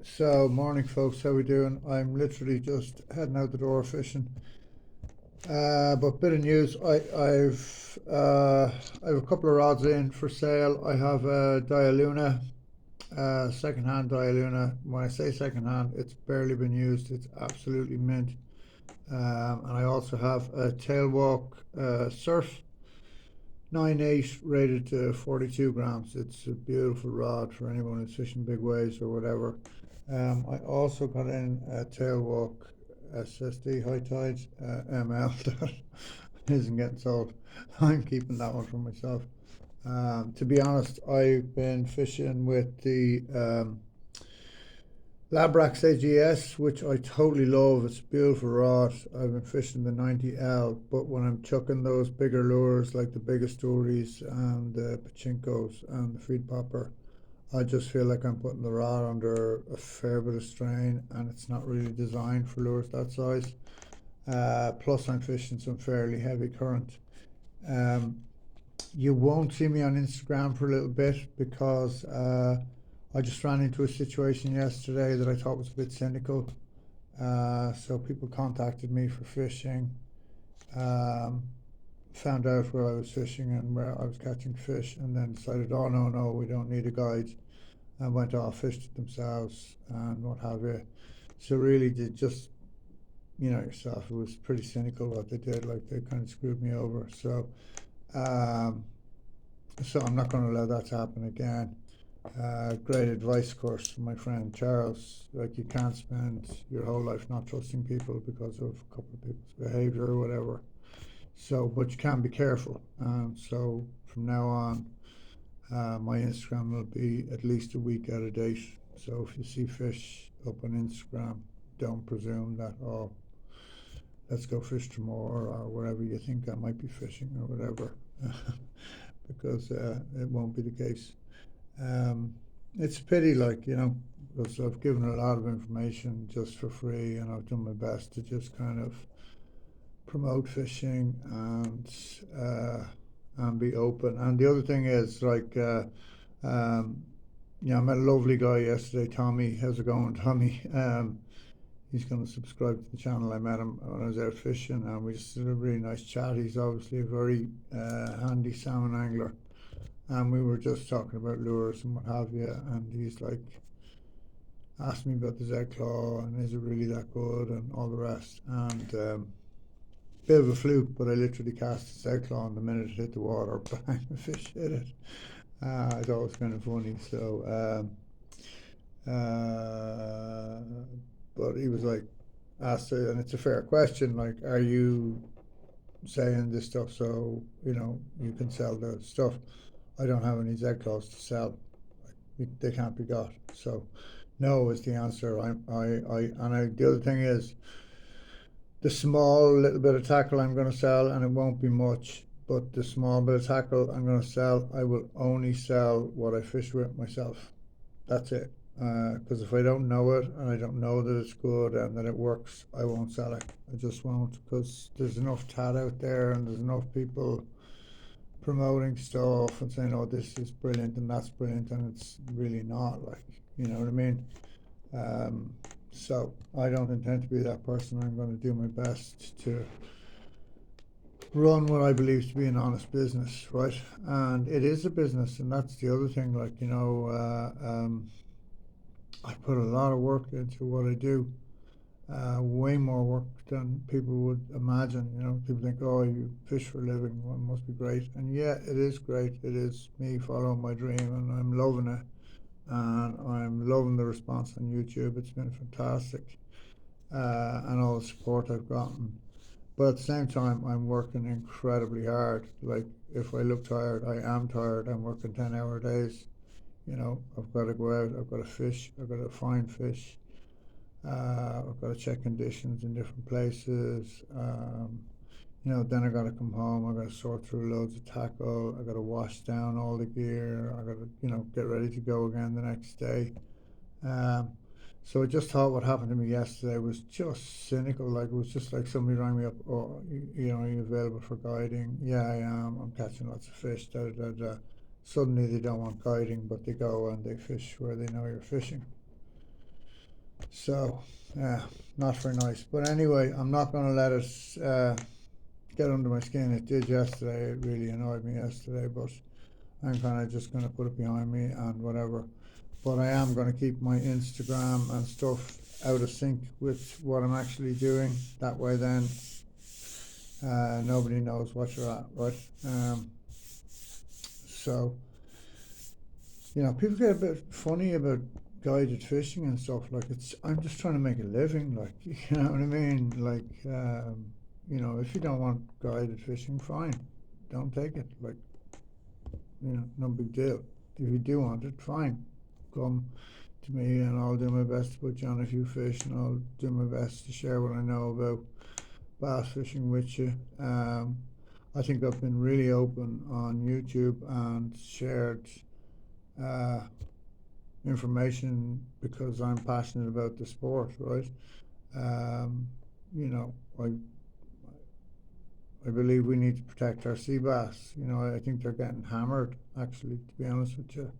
So, morning, folks. How we doing? I'm literally just heading out the door fishing. But bit of news. I have a couple of rods in for sale. I have a Dialuna, second-hand Dialuna. When I say second-hand, it's barely been used. It's absolutely mint. And I also have a tailwalk surf 9.8 rated to 42 grams. It's a beautiful rod for anyone who's fishing big waves or whatever. I also got in a tailwalk SSD high tide ML that isn't getting sold. I'm keeping that one for myself. To be honest, I've been fishing with the Labrax AGS, which I totally love. It's a beautiful rod. I've been fishing the 90L, but when I'm chucking those bigger lures like the biggest stories and the pachinkos and the feed popper, I just feel like I'm putting the rod under a fair bit of strain, and it's not really designed for lures that size. Plus, I'm fishing some fairly heavy current. Um, you won't see me on Instagram for a little bit because I just ran into a situation yesterday that I thought was a bit cynical. So people contacted me for fishing, um, found out where I was fishing and where I was catching fish, and then decided, oh no, no, we don't need a guide, and went off, fished it themselves, and what have you. So really, did just yourself. It was pretty cynical what they did. Like they kind of screwed me over. Um, so I'm not going to allow that to happen again. Great advice course from my friend Charles. Like you can't spend your whole life not trusting people because of a couple of people's behaviour or whatever. So, but you can be careful. So from now on, my Instagram will be at least a week out of date. So if you see fish up on Instagram, don't presume that, oh, let's go fish tomorrow or wherever you think I might be fishing or whatever, because it won't be the case. Um, it's a pity, like, because I've given a lot of information just for free, and I've done my best to just kind of promote fishing and be open. And the other thing is, like, um, I met a lovely guy yesterday, Tommy. How's it going, Tommy? He's going to subscribe to the channel. I met him when I was out fishing, and we just had a really nice chat. He's obviously a very handy salmon angler, and we were just talking about lures and what have you. And he's like, asked me about the Z Claw and is it really that good and all the rest. And bit of a fluke, but I literally cast the Z Claw, and the minute it hit the water, bang, the fish hit it. I thought it was kind of funny. But he was like, asked, and it's a fair question, like, are you saying this stuff so you can sell the stuff? I don't have any Z Claws to sell. They can't be got. So no is the answer. The other thing is, the small little bit of tackle I'm going to sell, and it won't be much, but the small bit of tackle I'm going to sell, I will only sell what I fish with myself. That's it. Because if I don't know it and I don't know that it's good and that it works, I won't sell it. I just won't, because there's enough tat out there and there's enough people promoting stuff and saying, oh, this is brilliant and that's brilliant, and it's really not. Like, you know what I mean? Um, so I don't intend to be that person. I'm going to do my best to run what I believe to be an honest business, right? And it is a business, and that's the other thing. Like, I put a lot of work into what I do, way more work than people would imagine. People think, oh, you fish for a living, well, it must be great. And yeah, it is great. It is me following my dream, and I'm loving it. And I'm loving the response on YouTube. It's been fantastic, and all the support I've gotten. But at the same time, I'm working incredibly hard. Like, if I look tired, I am tired. I'm working 10-hour days. I've got to go out, I've got to fish, I've got to find fish, I've got to check conditions in different places. Then I got to come home, I got to sort through loads of tackle, I got to wash down all the gear, I got to, get ready to go again the next day. Um, so I just thought what happened to me yesterday was just cynical. Like, it was just like somebody rang me up, oh, are you available for guiding? Yeah, I am. I'm catching lots of fish. Da da da da. Suddenly they don't want guiding, but they go and they fish where they know you're fishing. So, yeah, not very nice. But anyway, I'm not going to let it get under my skin. It did yesterday. It really annoyed me yesterday, but I'm kind of just going to put it behind me and whatever. But I am going to keep my Instagram and stuff out of sync with what I'm actually doing. That way, then nobody knows what you're at, right? So, people get a bit funny about guided fishing and stuff. Like, I'm just trying to make a living. Like, you know what I mean? Like, if you don't want guided fishing, fine, don't take it. Like, no big deal. If you do want it, fine, come to me and I'll do my best to put you on a few fish, and I'll do my best to share what I know about bass fishing with you. I think I've been really open on YouTube and shared uh, information because I'm passionate about the sport, right? Um, you know, I believe we need to protect our sea bass. I think they're getting hammered, actually, to be honest with you.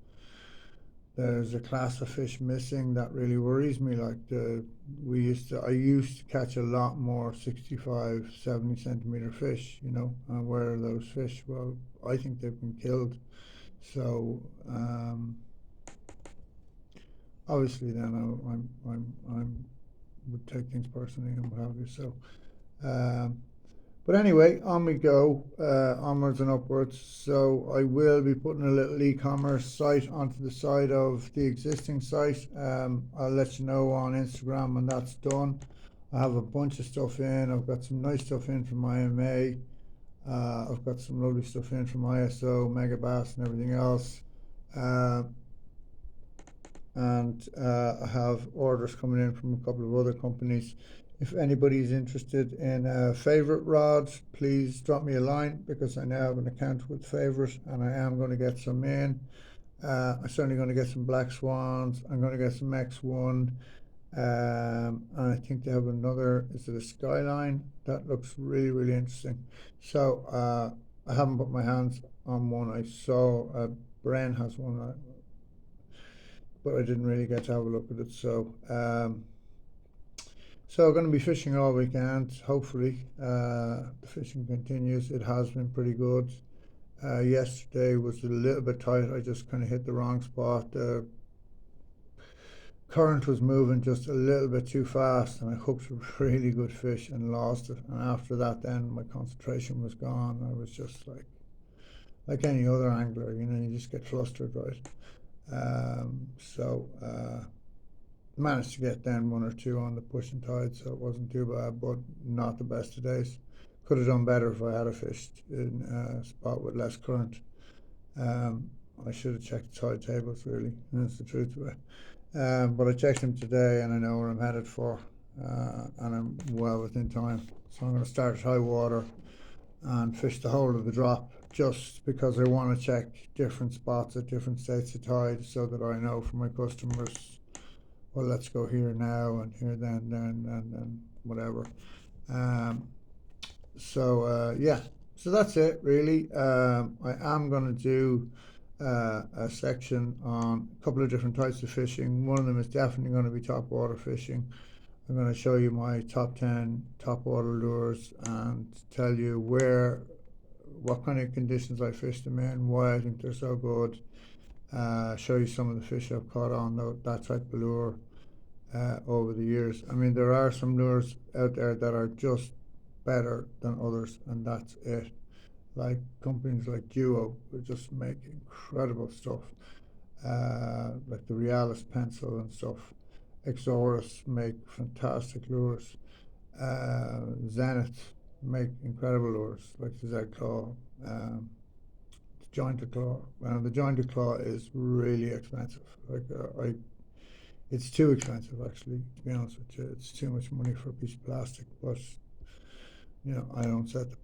There's a class of fish missing that really worries me. Like I used to catch a lot more 65, 70 centimeter fish, and where are those fish? Well, I think they've been killed. So, obviously then I'm would take things personally and what have you. So, um, but anyway, on we go, onwards and upwards. So I will be putting a little e-commerce site onto the side of the existing site. I'll let you know on Instagram when that's done. I have a bunch of stuff in. I've got some nice stuff in from IMA. I've got some lovely stuff in from ISO, Megabass, and everything else. And I have orders coming in from a couple of other companies. If anybody's interested in favorite rods, please drop me a line, because I now have an account with Favorite and I am going to get some in. I'm certainly going to get some Black Swans. I'm going to get some X1. And I think they have another, is it a Skyline? That looks really, really interesting. So I haven't put my hands on one. I saw Bren has one, but I didn't really get to have a look at it. So I'm going to be fishing all weekend. Hopefully, the fishing continues. It has been pretty good. Yesterday was a little bit tight. I just kind of hit the wrong spot. The current was moving just a little bit too fast, and I hooked a really good fish and lost it. And after that, then my concentration was gone. I was just like any other angler, you just get flustered, right? So managed to get down one or two on the pushing tide, so it wasn't too bad, but not the best of days. Could have done better if I had fished in a spot with less current. I should have checked the tide tables, really, and that's the truth of it. But I checked them today and I know where I'm headed for, and I'm well within time. So I'm going to start at high water and fish the whole of the drop, just because I want to check different spots at different states of tide, so that I know for my customers, well, let's go here now and here then and whatever. Yeah, so that's it, really. I am going to do a section on a couple of different types of fishing. One of them is definitely going to be top water fishing. I'm going to show you my top 10 top water lures and tell you what kind of conditions I fish them in, why I think they're so good. Show you some of the fish I've caught on that type of lure over the years. I mean, there are some lures out there that are just better than others, and that's it. Like companies like Duo, who just make incredible stuff, like the Realis pencil and stuff. Exorus make fantastic lures. Zenith make incredible lures, like the Z Claw. The jointed claw. The jointed claw is really expensive. It's too expensive, actually, to be honest with you. It's too much money for a piece of plastic, but I don't set the